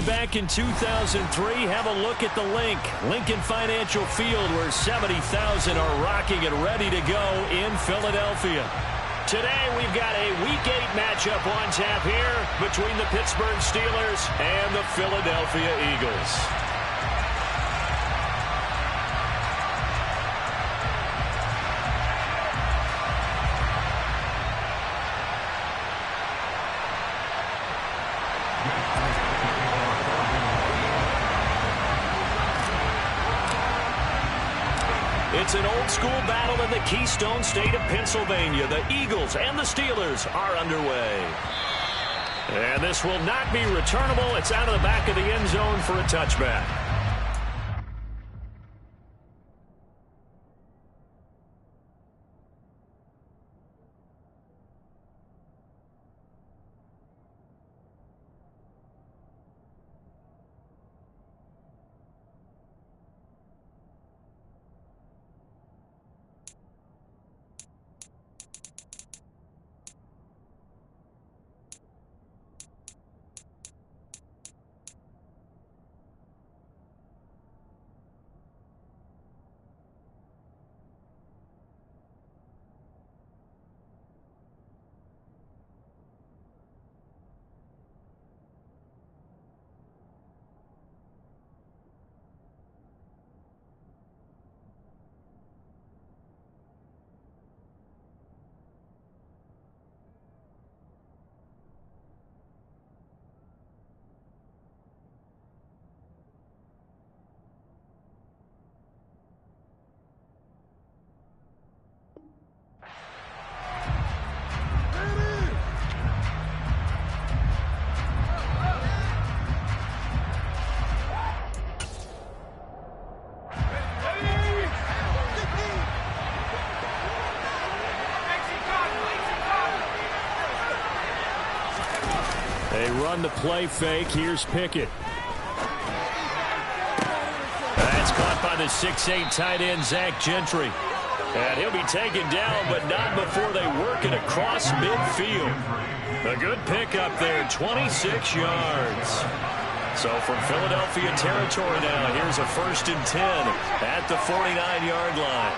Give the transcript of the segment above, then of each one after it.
back in 2003, have a look at the link. Lincoln Financial Field, where 70,000 are rocking and ready to go in Philadelphia. Today, we've got a Week 8 matchup on tap here between the Pittsburgh Steelers and the Philadelphia Eagles. It's an old-school battle in the Keystone State of Pennsylvania. The Eagles and the Steelers are underway. And this will not be returnable. It's out of the back of the end zone for a touchback. They run the play fake. Here's Pickett. That's caught by the 6'8" tight end, Zach Gentry. And he'll be taken down, but not before they work it across midfield. A good pickup there, 26 yards. So from Philadelphia territory now, here's a 1st and 10 at the 49-yard line.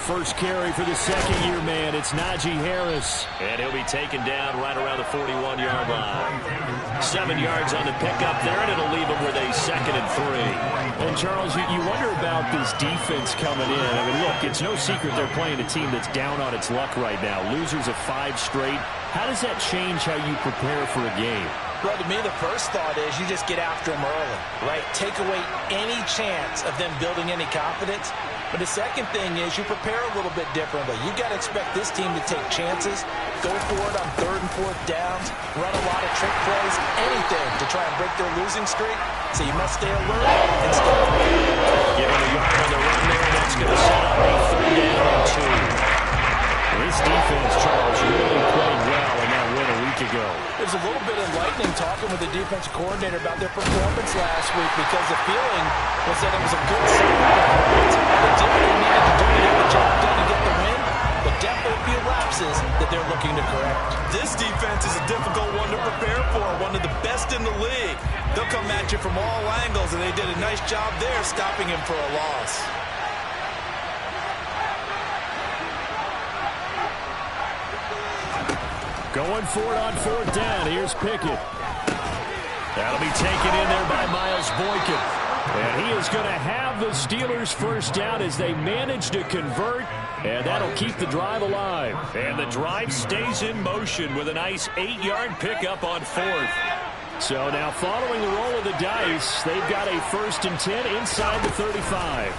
First carry for the second-year man. It's Najee Harris. And he'll be taken down right around the 41-yard line. 7 yards on the pickup there, and it'll leave him with a 2nd and 3. And, Charles, you wonder about this defense coming in. I mean, look, it's no secret they're playing a team that's down on its luck right now. Losers of 5 straight. How does that change how you prepare for a game? Well, to me, the first thought is you just get after them early, right? Take away any chance of them building any confidence. But the second thing is you prepare a little bit differently. You got to expect this team to take chances, go for it on 3rd and 4th downs, run a lot of trick plays, anything to try and break their losing streak. So you must stay alert and stay alert. Give him a yard on the run there. That's going to set up a 3rd down and 2. This defense, Charles, really played well in that win a week ago. There's a little bit enlightening talking with the defensive coordinator about their performance last week, because the feeling was that it was a good solid performance. They did what they needed to do to get the job done and get the win, but definitely a few lapses that they're looking to correct. This defense is a difficult one to prepare for, one of the best in the league. They'll come at you from all angles, and they did a nice job there stopping him for a loss. Going for it on 4th down. Here's Pickett. That'll be taken in there by Miles Boykin. And he is going to have the Steelers' 1st down as they manage to convert. And that'll keep the drive alive. And the drive stays in motion with a nice 8-yard pickup on 4th. So now following the roll of the dice, they've got a 1st and 10 inside the 35.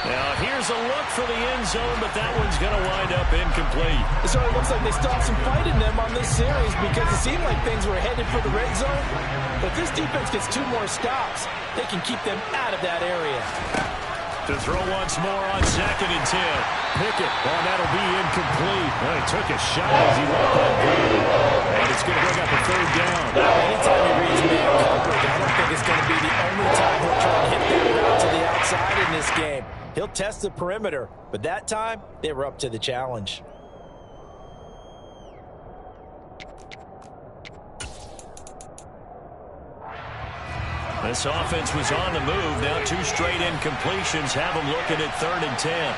Now, here's a look for the end zone, but that one's going to wind up incomplete. So it looks like they still have some fight in them on this series, because it seemed like things were headed for the red zone. But if this defense gets 2 more stops, they can keep them out of that area. To throw once more on 2nd and 10. Pickett, well, that'll be incomplete. Well, he took a shot as he let that go. And it's going to bring up a 3rd down. Anytime he reads man coverage, I don't think it's going to be the only time he'll try and hit that route to the outside in this game. He'll test the perimeter, but that time, they were up to the challenge. This offense was on the move. Now 2 straight incompletions have them looking at 3rd and 10.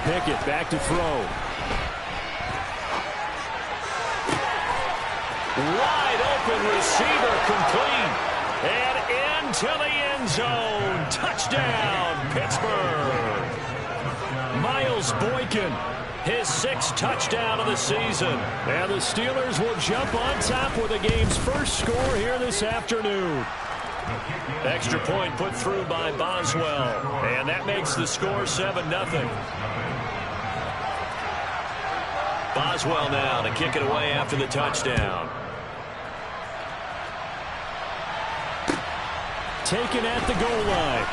Pickett back to throw. Wide open receiver complete. And into the end zone. Touchdown, Pittsburgh. Miles Boykin, his 6th touchdown of the season. And the Steelers will jump on top with the game's first score here this afternoon. Extra point put through by Boswell. And that makes the score 7-0. Boswell now to kick it away after the touchdown. Taken at the goal line.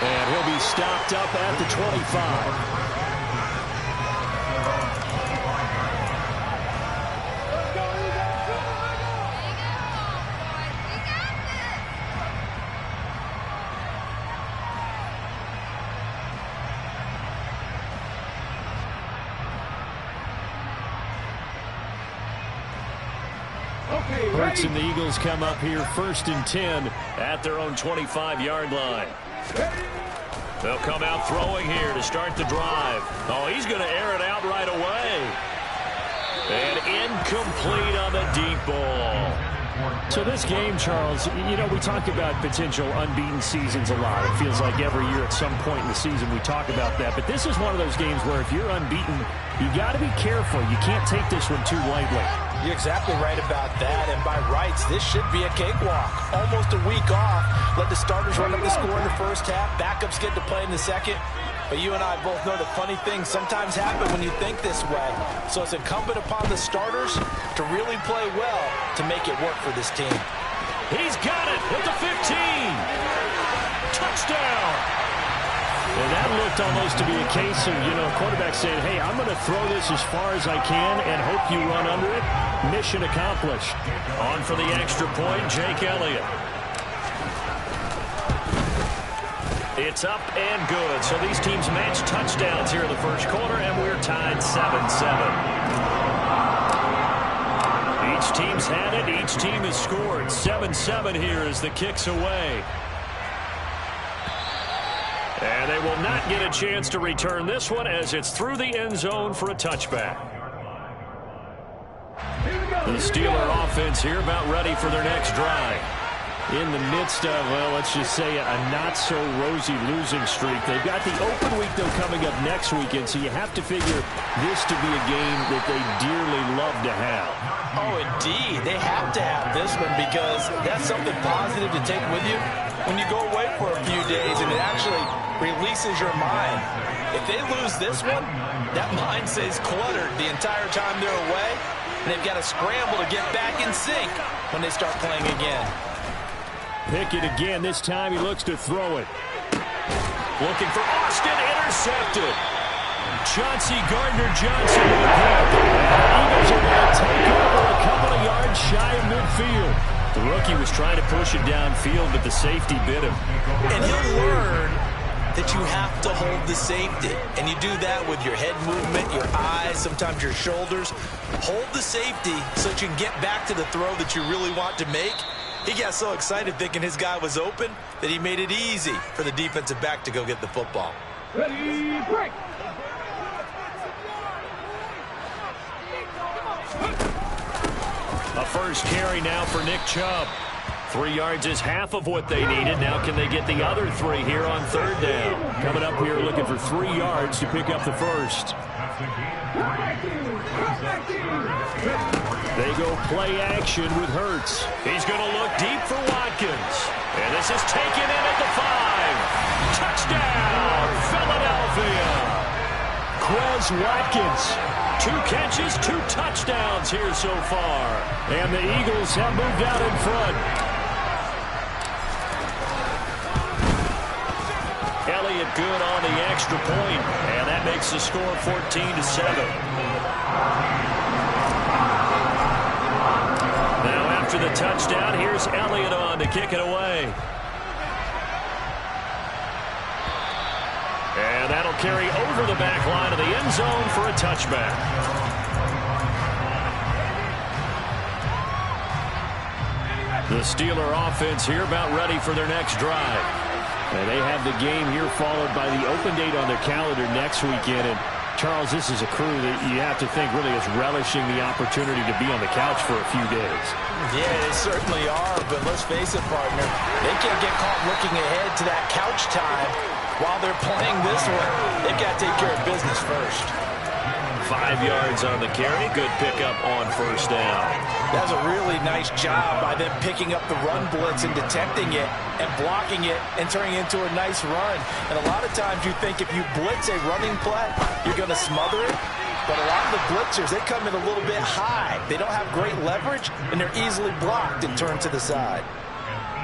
And he'll be stopped up at the 25. Hurts and the Eagles come up here 1st and 10 at their own 25-yard line. They'll come out throwing here to start the drive. Oh, he's going to air it out right away. And incomplete on the deep ball. So this game, Charles, you know, we talk about potential unbeaten seasons a lot. It feels like every year at some point in the season we talk about that. But this is one of those games where if you're unbeaten, you got to be careful. You can't take this one too lightly. You're exactly right about that, and by rights, this should be a cakewalk. Almost a week off. Let the starters run up the score in the first half. Backups get to play in the second. But you and I both know the funny things sometimes happen when you think this way. So it's incumbent upon the starters to really play well to make it work for this team. He's got it at the 15. Touchdown. And that looked almost to be a case of, you know, quarterback saying, hey, I'm going to throw this as far as I can and hope you run under it. Mission accomplished. On for the extra point, Jake Elliott. It's up and good. So these teams match touchdowns here in the first quarter, and we're tied 7-7. Each team's had it. Each team has scored. 7-7 here as the kick's away. And they will not get a chance to return this one as it's through the end zone for a touchback. The Steeler offense here about ready for their next drive. In the midst of, well, let's just say a not-so-rosy losing streak. They've got the open week, though, coming up next weekend, so you have to figure this to be a game that they dearly love to have. Oh, indeed. They have to have this one because that's something positive to take with you when you go away for a few days, and it actually releases your mind. If they lose this one, that mind stays cluttered the entire time they're away, and they've got to scramble to get back in sync when they start playing again. Pickett again. This time he looks to throw it. Looking for Austin. Intercepted. Chauncey Gardner-Johnson with that. And the Eagles are going to take over a couple of yards shy of midfield. The rookie was trying to push it downfield, but the safety bit him. And he'll learn that you have to hold the safety. And you do that with your head movement, your eyes, sometimes your shoulders. Hold the safety so that you can get back to the throw that you really want to make. He got so excited thinking his guy was open that he made it easy for the defensive back to go get the football. Ready, break. A first carry now for Nick Chubb. 3 yards is half of what they needed. Now can they get the other 3 here on third down? Coming up here looking for 3 yards to pick up the first. They go play action with Hurts. He's going to look deep for Watkins. And this is taken in at the 5. Touchdown, Philadelphia. Quez Watkins. 2 catches, 2 touchdowns here so far. And the Eagles have moved out in front. Elliott good on the extra point, and that makes the score 14-7. Now after the touchdown, here's Elliott on to kick it away. And that'll carry over the back line of the end zone for a touchback. The Steeler offense here about ready for their next drive. And they have the game here followed by the open date on their calendar next weekend. And Charles, this is a crew that you have to think really is relishing the opportunity to be on the couch for a few days. Yeah, they certainly are, but let's face it, partner, they can't get caught looking ahead to that couch time while they're playing this one. They've got to take care of business first. 5 yards on the carry. Good pickup on first down. That's a really nice job by them picking up the run blitz and detecting it and blocking it and turning it into a nice run. And a lot of times you think if you blitz a running play, you're going to smother it. But a lot of the blitzers, they come in a little bit high. They don't have great leverage, and they're easily blocked and turned to the side.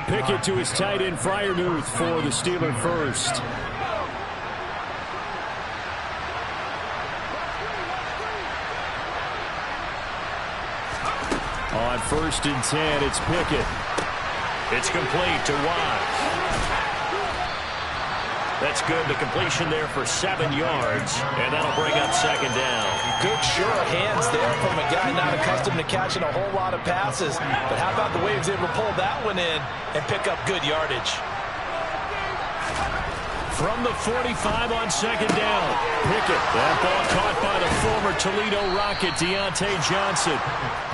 Pickett to his tight end, Freiermuth, for the Steeler first. On 1st and 10, it's Pickett. It's complete to Watt. That's good. The completion there for 7 yards, and that'll bring up second down. Good, sure hands there from a guy not accustomed to catching a whole lot of passes. But how about the way he was able to pull that one in and pick up good yardage? From the 45 on second down, Pickett. That ball caught by the former Toledo Rocket, Deontay Johnson.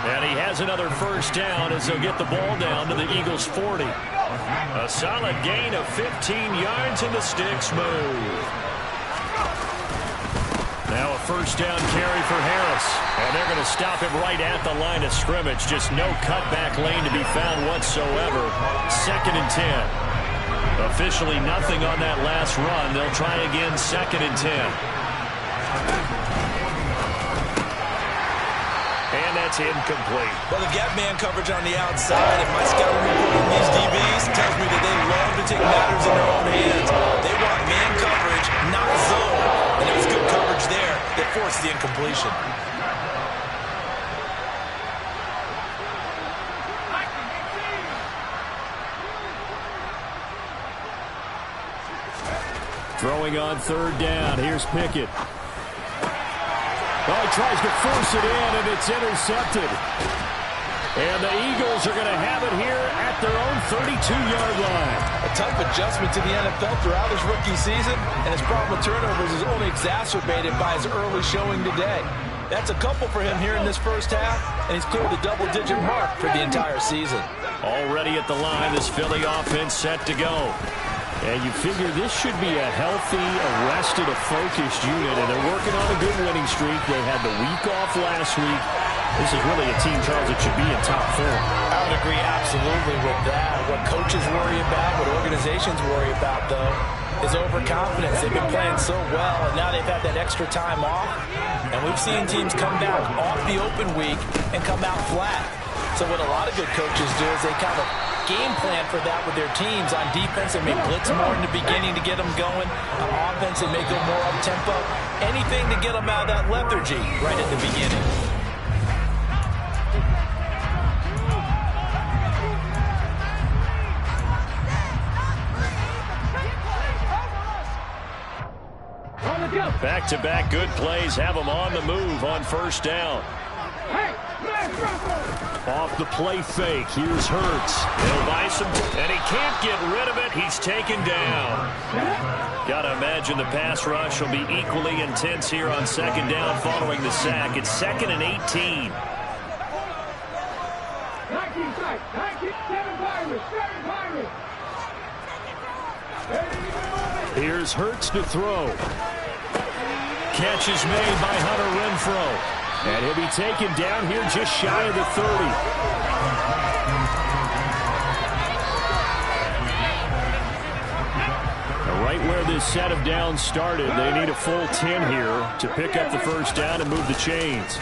And he has another first down as they'll get the ball down to the Eagles' 40. A solid gain of 15 yards, and the sticks move. Now a first down carry for Harris. And they're going to stop him right at the line of scrimmage. Just no cutback lane to be found whatsoever. 2nd and 10. Officially nothing on that last run. They'll try again, 2nd and 10. And that's incomplete. Well, the gap man coverage on the outside, if my scouting report on these DBs tells me that they love to take matters in their own hands. They want man coverage, not zone. And there was good coverage there that forced the incompletion. Throwing on 3rd down. Here's Pickett. Oh, he tries to force it in, and it's intercepted. And the Eagles are going to have it here at their own 32-yard line. A tough adjustment to the NFL throughout his rookie season, and his problem with turnovers is only exacerbated by his early showing today. That's a couple for him here in this first half, and he's cleared the double-digit mark for the entire season. Already at the line, this Philly offense set to go. And you figure this should be a healthy, arrested, a focused unit, and they're working on a good winning streak. They had the week off last week. This is really a team, Charles, that should be in top form. I would agree absolutely with that. What coaches worry about, what organizations worry about, though, is overconfidence. They've been playing so well, and now they've had that extra time off. And we've seen teams come back off the open week and come out flat. So what a lot of good coaches do is they kind of game plan for that with their teams. On defense, they may blitz more in the beginning to get them going. On offense, they may go more up-tempo. Anything to get them out of that lethargy right at the beginning. Back-to-back good plays have them on the move on first down. Off the play fake, here's Hurts. He'll buy some, and he can't get rid of it. He's taken down. Gotta imagine the pass rush will be equally intense here on second down following the sack. It's 2nd and 18. Here's Hurts to throw. Catch is made by Hunter Renfrow. And he'll be taken down here just shy of the 30. Now right where this set of downs started, they need a full 10 here to pick up the first down and move the chains.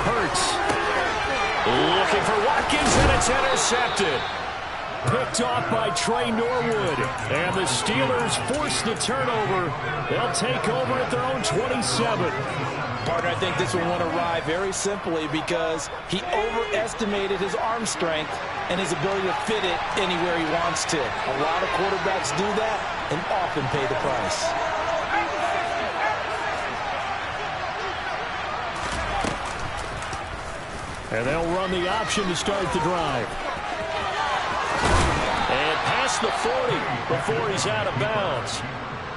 Hurts looking for Watkins, and it's intercepted. Picked off by Trey Norwood. And the Steelers force the turnover. They'll take over at their own 27. Partner, I think this one won't arrive very simply because he overestimated his arm strength and his ability to fit it anywhere he wants to. A lot of quarterbacks do that and often pay the price. And they'll run the option to start the drive. past the 40 before he's out of bounds.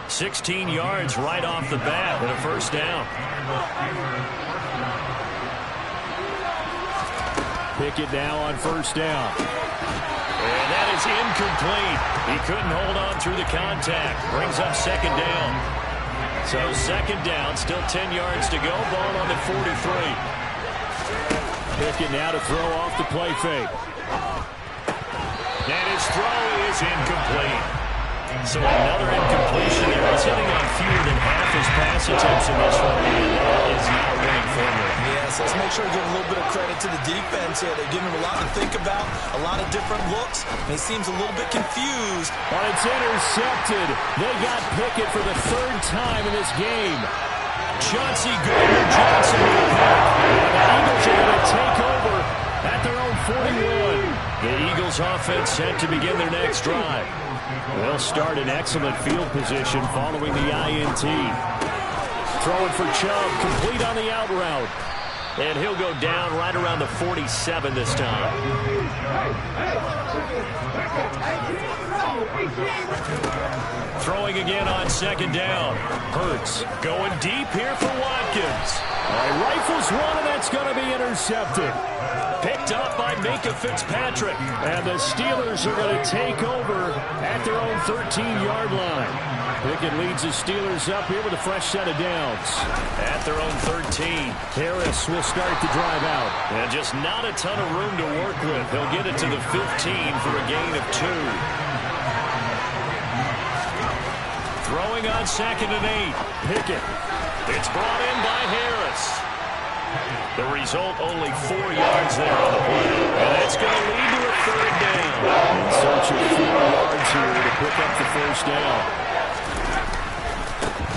16 yards right off the bat and a first down. Pickett now on first down. And that is incomplete. He couldn't hold on through the contact. Brings up second down. So second down, still 10 yards to go. Ball on the 43. Pickett now to throw off the play fake. And his throw is incomplete. So another incompletion there. He's hitting on fewer than half his pass attempts in this one. And that is not a winning formula. Yes, let's make sure we give a little bit of credit to the defense here. They're giving him a lot to think about, a lot of different looks, and he seems a little bit confused. But it's intercepted. They got Pickett for the third time in this game. Chauncey Gardner-Johnson with the pick. And the Eagles are going to take over at their own 41. The Eagles offense set to begin their next drive. They'll start in excellent field position following the INT. Throwing for Chubb, complete on the out route. And he'll go down right around the 47 this time. Throwing again on second down. Hurts going deep here for Watkins. Rifles one, and that's going to be intercepted. Picked up by Minka Fitzpatrick. And the Steelers are going to take over at their own 13-yard line. Pickett leads the Steelers up here with a fresh set of downs. At their own 13. Harris will start the drive out. And just not a ton of room to work with. He'll get it to the 15 for a gain of 2. Throwing on second and 8. Pickett. It's brought in by Harris. The result, only 4 yards there on the play. And that's going to lead to a third down. In search of 4 yards here to pick up the first down.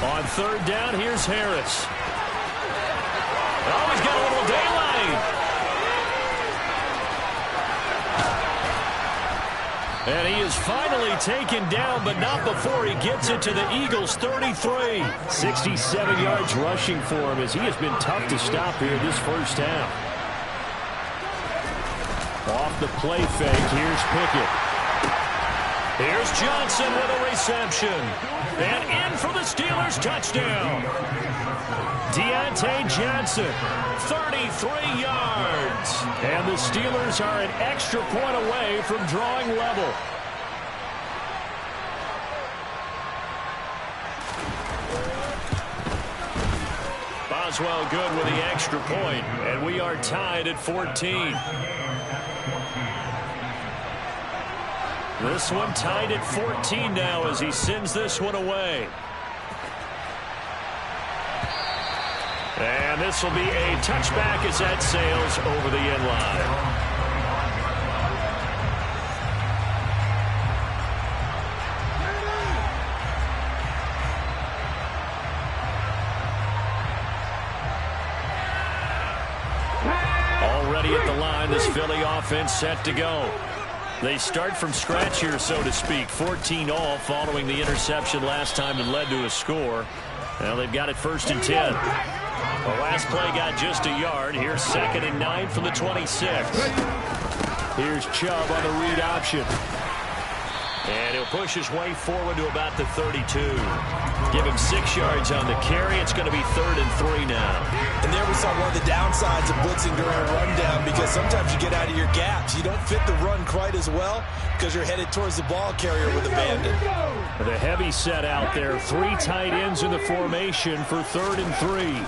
On third down, here's Harris. Oh, he's got a little daylight. And he is finally taken down, but not before he gets it to the Eagles' 33. 67 yards rushing for him as he has been tough to stop here this first half. Off the play fake, here's Pickett. Here's Johnson with a reception. And in for the Steelers touchdown. Deontay Johnson, 33 yards. And the Steelers are an extra point away from drawing level. Boswell good with the extra point, and we are tied at 14. This one tied at 14 now as he sends this one away. And this will be a touchback as that sails over the end line. Already at the line, this Philly offense set to go. They start from scratch here, so to speak. 14 all following the interception last time that led to a score. Now they've got it 1st and 10. The last play got just a yard. Here's 2nd and 9 from the 26. Here's Chubb on the read option. And he'll push his way forward to about the 32. Give him 6 yards on the carry. It's going to be 3rd and 3 now. And there we saw one of the downsides of blitzing during a rundown, because sometimes you get out of your gaps. You don't fit the run quite as well because you're headed towards the ball carrier with abandon. The heavy set out there. 3 tight ends in the formation for 3rd and 3.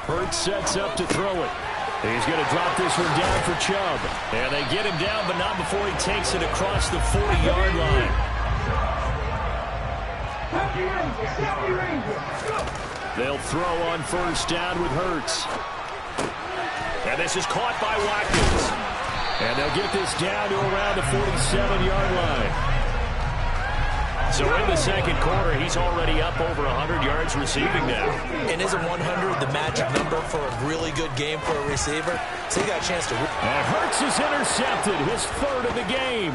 Hurts sets up to throw it. He's going to drop this one down for Chubb. And they get him down, but not before he takes it across the 40-yard line. They'll throw on 1st down with Hurts. And this is caught by Watkins. And they'll get this down to around the 47-yard line. So in the second quarter, he's already up over 100 yards receiving now. And isn't 100 the magic number for a really good game for a receiver? So he got a chance to... And Hurts is intercepted, his 3rd of the game.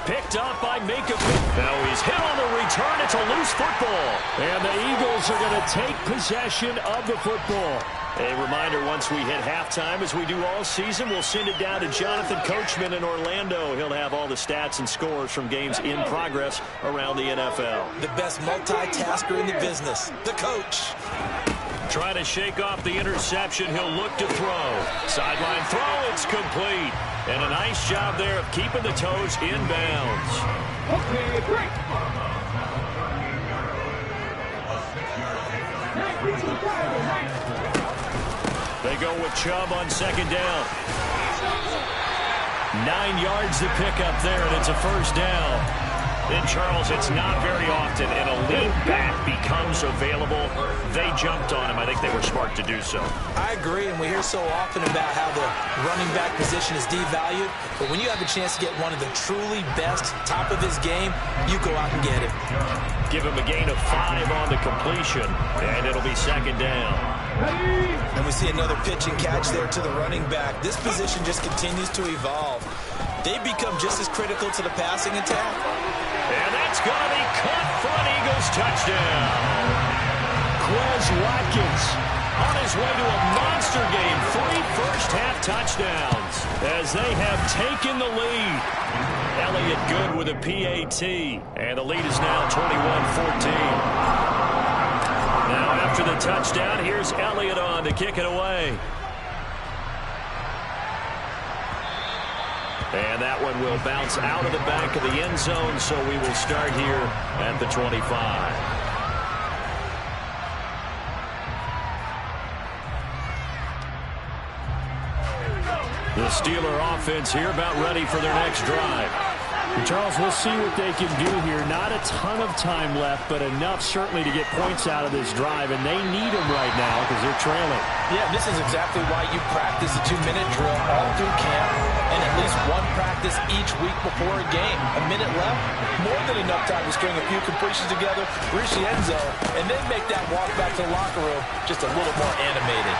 Picked up by Minka. Now he's hit on the return. It's a loose football. And the Eagles are going to take possession of the football. A reminder, once we hit halftime, as we do all season, we'll send it down to Jonathan Coachman in Orlando. He'll have all the stats and scores from games in progress around the NFL. The best multitasker in the business, the coach. Trying to shake off the interception. He'll look to throw. Sideline throw, it's complete. And a nice job there of keeping the toes in bounds. Okay, break. They go with Chubb on second down. 9 yards to pick up there, and it's a first down. And, Charles, it's not very often an elite back becomes available. They jumped on him. I think they were smart to do so. I agree, and we hear so often about how the running back position is devalued. But when you have a chance to get one of the truly best, top of his game, you go out and get it. Give him a gain of 5 on the completion, and it'll be second down. And we see another pitch and catch there to the running back. This position just continues to evolve. They become just as critical to the passing attack. And that's going to be caught for an Eagles touchdown. Quez Watkins on his way to a monster game. 3 first-half touchdowns as they have taken the lead. Elliott good with a PAT. And the lead is now 21-14. Now after the touchdown, here's Elliott on to kick it away. And that one will bounce out of the back of the end zone, so we will start here at the 25. The Steeler offense here about ready for their next drive. Charles, we'll see what they can do here. Not a ton of time left, but enough certainly to get points out of this drive, and they need them right now because they're trailing. Yeah, this is exactly why you practice a 2-minute drill all through camp and at least one practice each week before a game. A minute left, more than enough time to string a few completions together, reach the end zone, and then make that walk back to the locker room just a little more animated.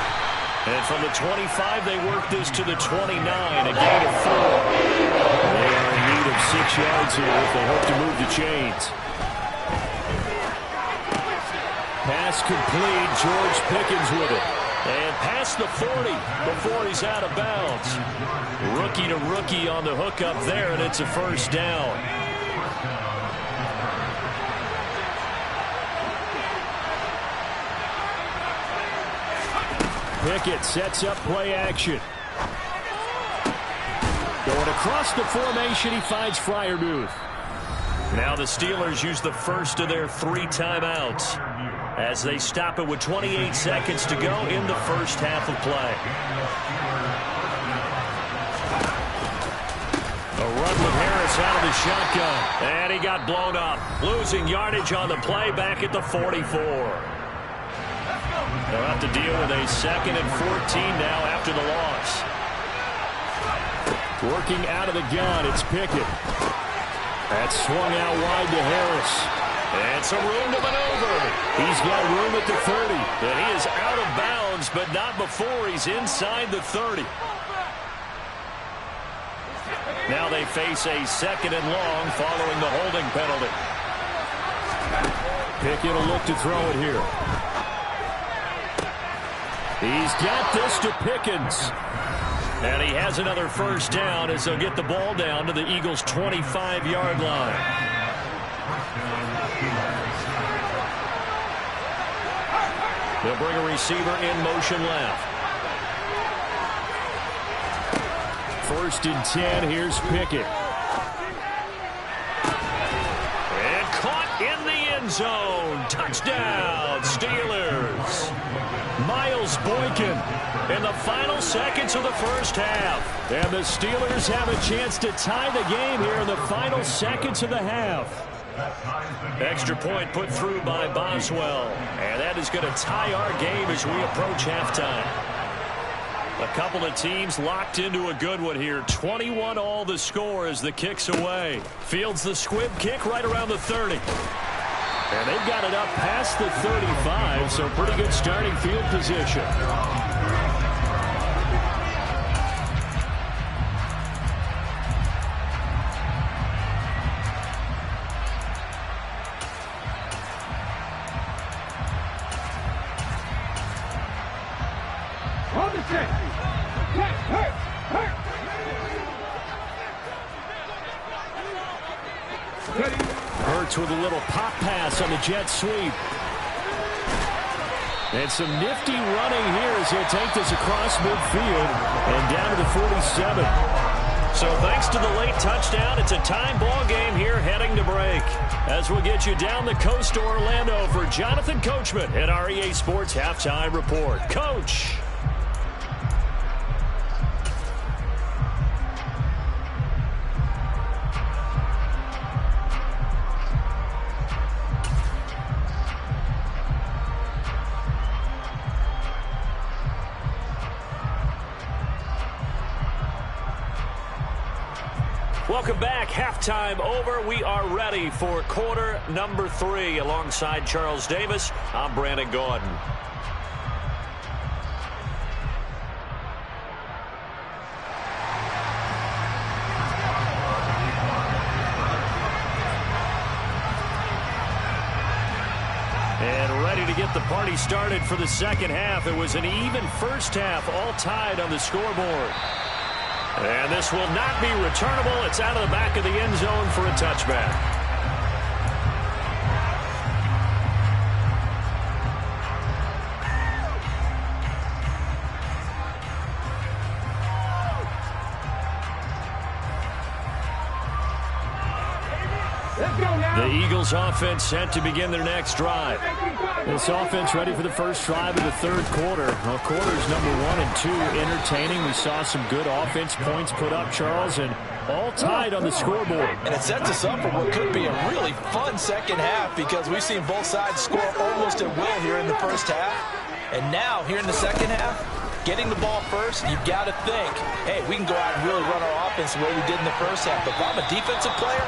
And from the 25, they work this to the 29, a gain of 4. They are in need of 6 yards here if they hope to move the chains. Pass complete, George Pickens with it. And past the 40 before he's out of bounds. Rookie to rookie on the hookup there, and it's a first down. Pickett sets up play action. Going across the formation, he finds Freiermuth. Now the Steelers use the first of their 3 timeouts as they stop it with 28 seconds to go in the first half of play. A run with Harris out of the shotgun. And he got blown up. Losing yardage on the play back at the 44. They'll have to deal with a 2nd and 14 now after the loss. Working out of the gun, it's Pickett. That's swung out wide to Harris. And some room to maneuver. He's got room at the 30. And he is out of bounds, but not before he's inside the 30. Now they face a 2nd and long following the holding penalty. Pickett will look to throw it here. He's got this to Pickens. And he has another first down as they'll get the ball down to the Eagles' 25-yard line. They'll bring a receiver in motion left. 1st and 10, here's Pickett. And caught in the end zone. Touchdown, Steelers. Miles Boykin in the final seconds of the first half. And the Steelers have a chance to tie the game here in the final seconds of the half. Extra point put through by Boswell. And that is going to tie our game as we approach halftime. A couple of teams locked into a good one here. 21 all the score as the kick's away. Fields the squib kick right around the 30. And they've got it up past the 35, so pretty good starting field position. Hurts with a little pop pass on the jet sweep. And some nifty running here as he'll take this across midfield and down to the 47. So thanks to the late touchdown, it's a time ball game here heading to break. As we'll get you down the coast to Orlando for Jonathan Coachman at our EA Sports Halftime Report. Coach. Welcome back. Halftime over. We are ready for quarter number 3. Alongside Charles Davis, I'm Brandon Gordon. And ready to get the party started for the second half. It was an even first half, all tied on the scoreboard. And this will not be returnable. It's out of the back of the end zone for a touchback. The Eagles offense set to begin their next drive. This offense ready for the first drive of the third quarter. Well, quarters number 1 and 2 entertaining. We saw some good offense points put up, Charles, and all tied on the scoreboard. And it sets us up for what could be a really fun second half because we've seen both sides score almost at will here in the first half. And now, here in the second half, getting the ball first, you've got to think, hey, we can go out and really run our offense the way we did in the first half. But if I'm a defensive player,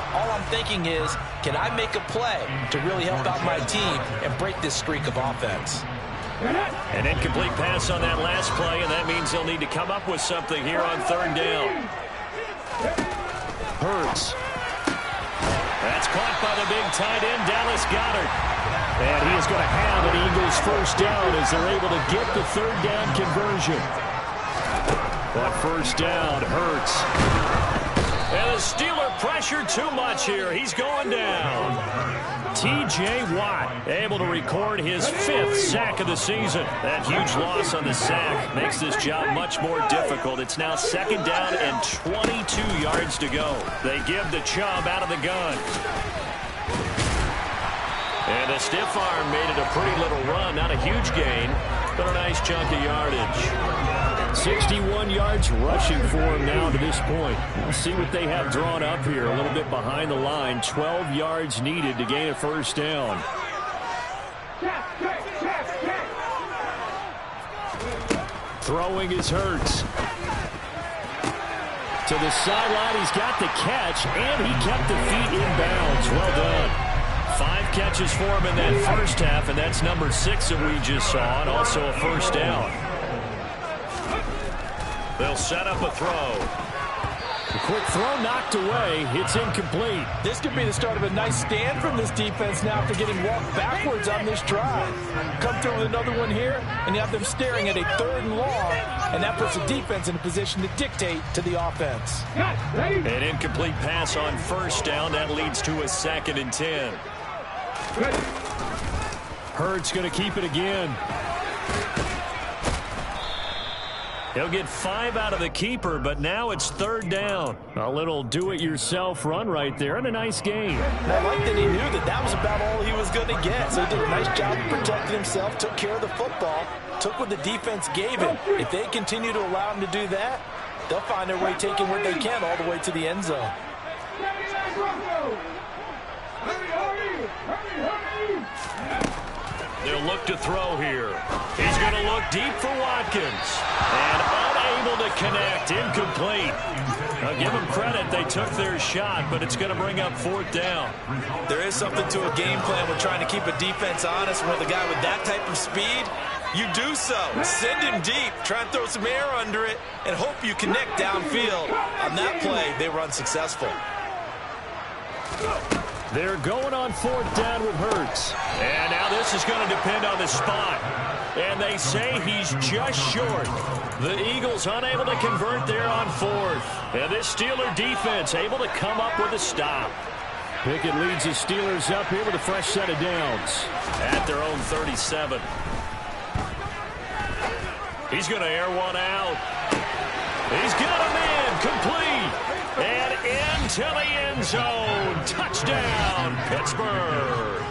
all I'm thinking is, can I make a play to really help out my team and break this streak of offense? An incomplete pass on that last play, and that means they'll need to come up with something here on third down. Hurts. That's caught by the big tight end, Dallas Goedert. And he is going to have an Eagles first down as they're able to get the third down conversion. But first down, Hurts. And the Steeler pressure too much here. He's going down. T.J. Watt able to record his 5th sack of the season. That huge loss on the sack makes this job much more difficult. It's now second down and 22 yards to go. They give the Chubb out of the gun. And the stiff arm made it a pretty little run. Not a huge gain, but a nice chunk of yardage. 61 yards rushing for him now to this point. We'll see what they have drawn up here. A little bit behind the line. 12 yards needed to gain a first down. Throwing is Hurts. To the sideline, he's got the catch, and he kept the feet in bounds. Well done. 5 catches for him in that first half, and that's number 6 that we just saw, and also a first down. They'll set up a throw. A quick throw knocked away. It's incomplete. This could be the start of a nice stand from this defense now after getting walked backwards on this drive. Come through with another one here, and you have them staring at a 3rd and long, and that puts the defense in a position to dictate to the offense. An incomplete pass on first down. That leads to a 2nd and 10. Hurts going to keep it again. He'll get 5 out of the keeper, but now it's third down. A little do-it-yourself run right there, and a nice game. And I like that he knew that that was about all he was going to get. So he did a nice job of protecting himself, took care of the football, took what the defense gave him. If they continue to allow him to do that, they'll find their way taking what they can all the way to the end zone. They'll look to throw here. He's going to look deep for Watkins. And unable to connect. Incomplete. I'll give them credit. They took their shot, but it's going to bring up 4th down. There is something to a game plan with trying to keep a defense honest. With a guy with that type of speed, you do so. Send him deep. Try and throw some air under it and hope you connect downfield. On that play, they were unsuccessful. They're going on 4th down with Hurts. And now this is going to depend on the spot. And they say he's just short. The Eagles unable to convert there on 4th. And this Steeler defense able to come up with a stop. Pickett leads the Steelers up here with a fresh set of downs. At their own 37. He's going to air one out. He's got him in. Complete. And into the end zone. Touchdown, Pittsburgh.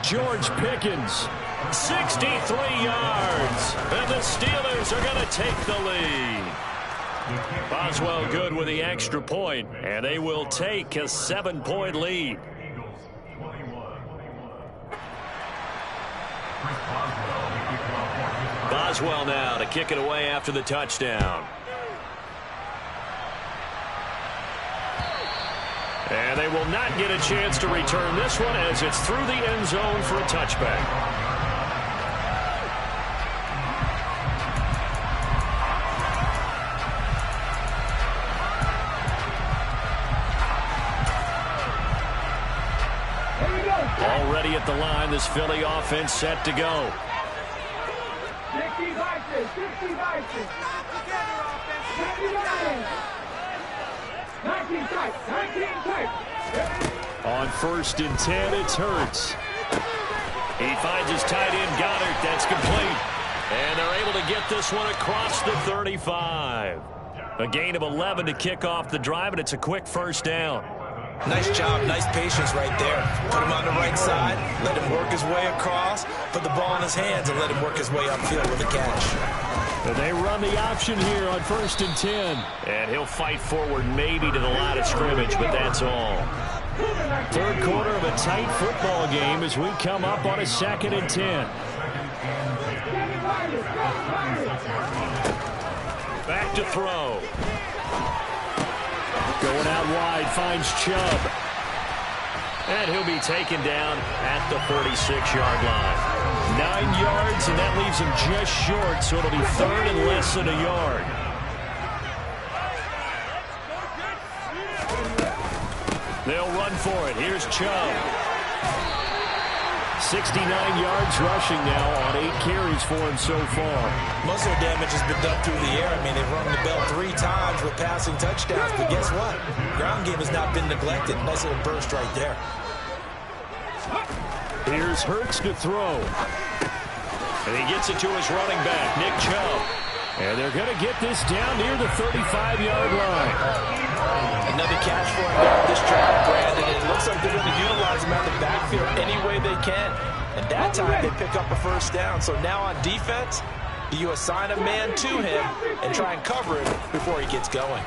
George Pickens, 63 yards. And the Steelers are going to take the lead. Boswell good with the extra point, and they will take a 7-point lead. Boswell now to kick it away after the touchdown. And they will not get a chance to return this one as it's through the end zone for a touchback. Already at the line, this Philly offense set to go. 60 boxes, 60 boxes. 19 tight, 19 tight. On 1st and 10, it's Hurts. He finds his tight end, Goddard. That's complete. And they're able to get this one across the 35. A gain of 11 to kick off the drive, and it's a quick first down. Nice job, nice patience right there. Put him on the right side, let him work his way across, put the ball in his hands, and let him work his way upfield with a catch. And they run the option here on 1st and 10. And he'll fight forward maybe to the line of scrimmage, but that's all. Third quarter of a tight football game as we come up on a 2nd and 10. Back to throw. Going out wide, finds Chubb. And he'll be taken down at the 46-yard line. 9 yards, and that leaves him just short, so it'll be 3rd and less than a yard. They'll run for it. Here's Chubb. 69 yards rushing now on 8 carries for him so far. Most of their damage has been done through the air. I mean, they've rung the bell 3 times with passing touchdowns, but guess what? Ground game has not been neglected. Nice little burst right there. Here's Hurts to throw. And he gets it to his running back, Nick Chubb. And they're going to get this down near the 35-yard line. Another catch for him there this drive, Brandon. It looks like they're going to utilize him out the backfield any way they can. And that time they pick up a first down. So now on defense, you assign a man to him and try and cover him before he gets going.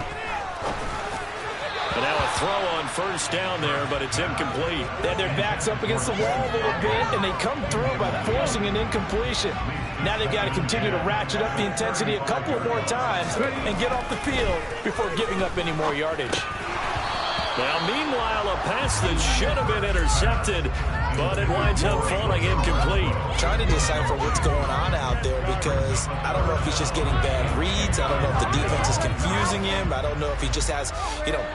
And now a throw on first down there, but it's incomplete. Then their back's up against the wall a little bit, and they come through by forcing an incompletion. Now they've got to continue to ratchet up the intensity a couple of more times and get off the field before giving up any more yardage. Now, meanwhile, a pass that should have been intercepted, but it winds up falling incomplete. Trying to decipher what's going on out there because I don't know if he's just getting bad reads. I don't know if the defense is confusing him. I don't know if he just has,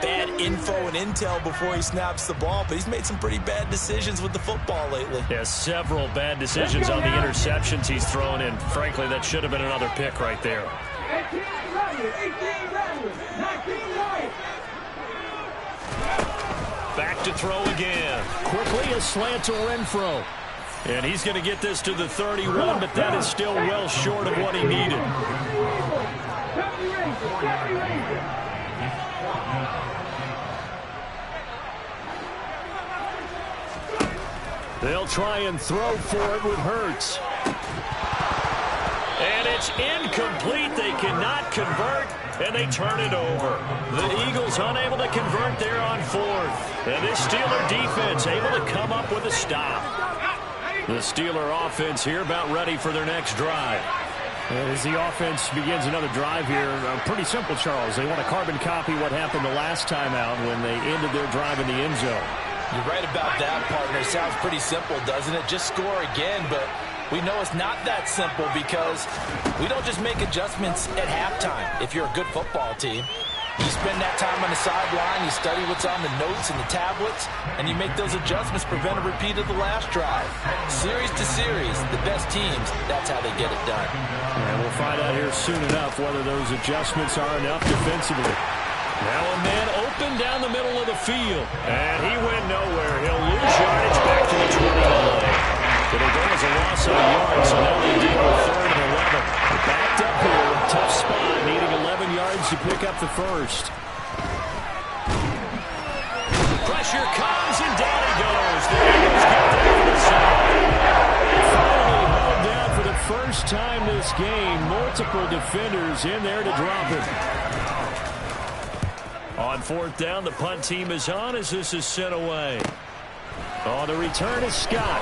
bad info and intel before he snaps the ball. But he's made some pretty bad decisions with the football lately. Yeah, several bad decisions on the interceptions he's thrown in. Frankly, that should have been another pick right there. 18 running, 19 running. Back to throw again. Quickly a slant to Renfro. And he's going to get this to the 31, but that is still well short of what he needed. They'll try and throw for it with Hurts. And it's incomplete. They cannot convert, and they turn it over. The Eagles unable to convert there on 4th. And this Steeler defense able to come up with a stop. The Steeler offense here about ready for their next drive. And as the offense begins another drive here, pretty simple, Charles. They want to carbon copy what happened the last time out when they ended their drive in the end zone. You're right about that, partner. It sounds pretty simple, doesn't it? Just score again, but we know it's not that simple because we don't just make adjustments at halftime. If you're a good football team, you spend that time on the sideline, you study what's on the notes and the tablets, and you make those adjustments, prevent a repeat of the last drive. Series to series, the best teams, that's how they get it done. And we'll find out here soon enough whether those adjustments are enough defensively. Now a man open down the middle of the field. And he went nowhere. He'll lose yardage back to the 20 line. It'll go as a loss of a yard, so now they deal with 3rd and 11. Backed up here, tough spot, needing 11 yards to pick up the first. Pressure comes, and down he goes. The Eagles get there for the sack. Finally held down for the first time this game. Multiple defenders in there to drop it. On 4th down, the punt team is on as this is sent away. On the return is Scott.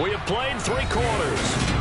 We have played 3 quarters.